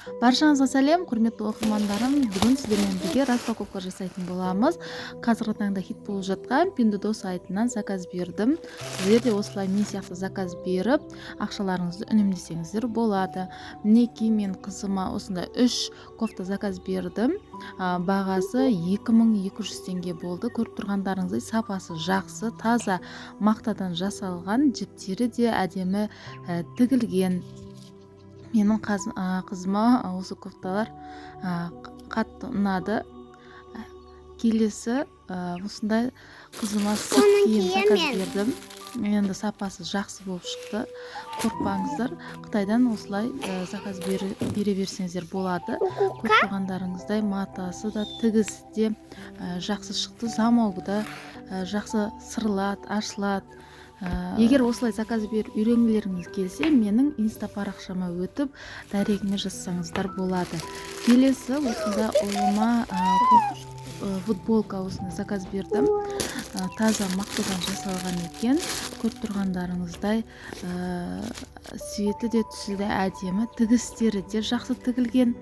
Баршаңызға сәлем, құрметті оқырмандарым. Бүгін сіздермен бірге распаковка жасайтын боламыз. Қазіргі таңда хит болып жатқан Pinduoduo сайтынан заказ бердім. Сіздер де осылай мен сияқты заказ беріп, ақшаларыңызды үнемдесеңіздер болады. Мінекей мен қызыма осындай 3 кофта заказ бердім. Бағасы 2200 теңге болды. Көріп тұрғандарыңыздай сапасы жақсы, таза мақтадан жасалған, жіптері де әдемі тігілген. Менің қызыма осы кофталар қатты ұнады. Келесі осындай қызыма сырт киім заказ бердім. Енді сапасы жақсы болып шықты. Қорықпаңыздар, Қытайдан осылай заказ бере берсеңіздер болады. Көріп тұрғандарыңыздай матасы да тігісі де жақсы шықты. Замауы да жақсы сырылады, ашылады. Егер осылай заказ беріп үйренгілеріңіз келсе, менің инста парақшама өтіп, дәрегіме жазсаңыздар болады. Келесі осында ұлыма футболка осында заказ бердім. Таза мақтадан жасалған екен. Көріп тұрғандарыңыздай светі де түсі де әдемі, тігістері де жақсы тігілген.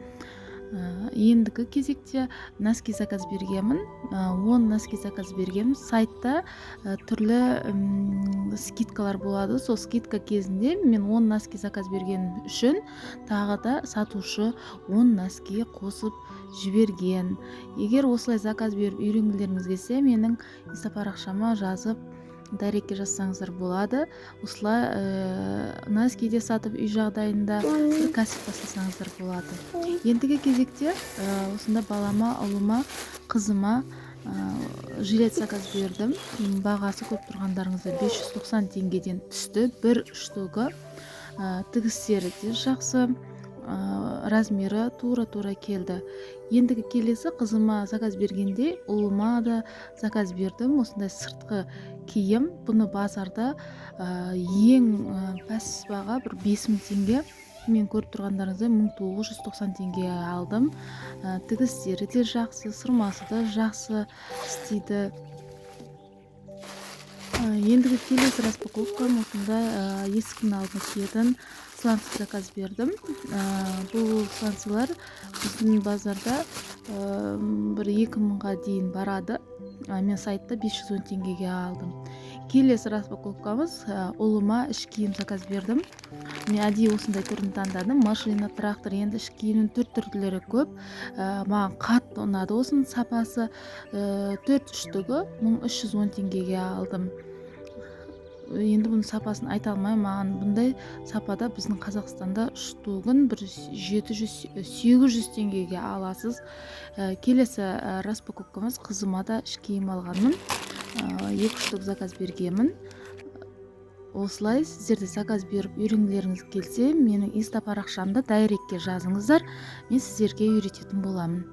Ендігі кезекте носки заказ бергенмін. 10 носки заказ бергенмін. Сайтта түрлі скидкалар болады. Сол скидка кезінде мен 10 носки заказ берген үшін тағы да сатушы 10 носки қосып жіберген. Егер осылай заказ беріп үйренгілеріңіз келсе, менің инста парақшама жазып дәрекке жазсаңыздар болады. Осылай носки де сатып үй жағдайында бір кәсіп бастасаңыздар болады. Ендігі кезекте осында балама, ұлыма, қызыма жилет заказ бердім. Бағасы көріп тұрғандарыңызда 590 теңгеден түсті. Бір штугы. Тігістері де жақсы. Размері тура келді. Ендігі келесі қызыма заказ бергенде ұлыма да заказ бердім. Осындай сыртқы киім. Бұны базарда ең пәсіз баға бір 5000 теңге. Мен көріп тұрғандарыңыздай 1990 теңге алдым. Тігістері де жақсы, сырмасы да жақсы істейді. Ендігі келесі распаковкам осында есіктің алдына киетін сланцы заказ бердім. Бұл сланцылар біздің базарда бір 2000-ға дейін барады. Мен сайтта 510 теңгеге алдым. Келесі распаковкамыз ұлыма іш киім заказ бердім. Мен әдейі осындай түрін таңдадым. Машина, трактор, енді іш киімнің түрлері көп. Маған қатты ұнады. Осының сапасы 4 штугы 1310 теңгеге алдым. Енді бұның сапасын айта алмаймын. Маған бұндай сапада біздің Қазақстанда штугын бір 700-800 теңгеге аласыз. Келесі распаковкамыз қызыма да іш киім алғанмын. 2 штук заказ бергенмін. Осылай сіздерде заказ беріп үйренгілеріңіз келсе, менің инста парақшамда дайректке жазыңыздар. Мен сіздерге үйрететін боламын.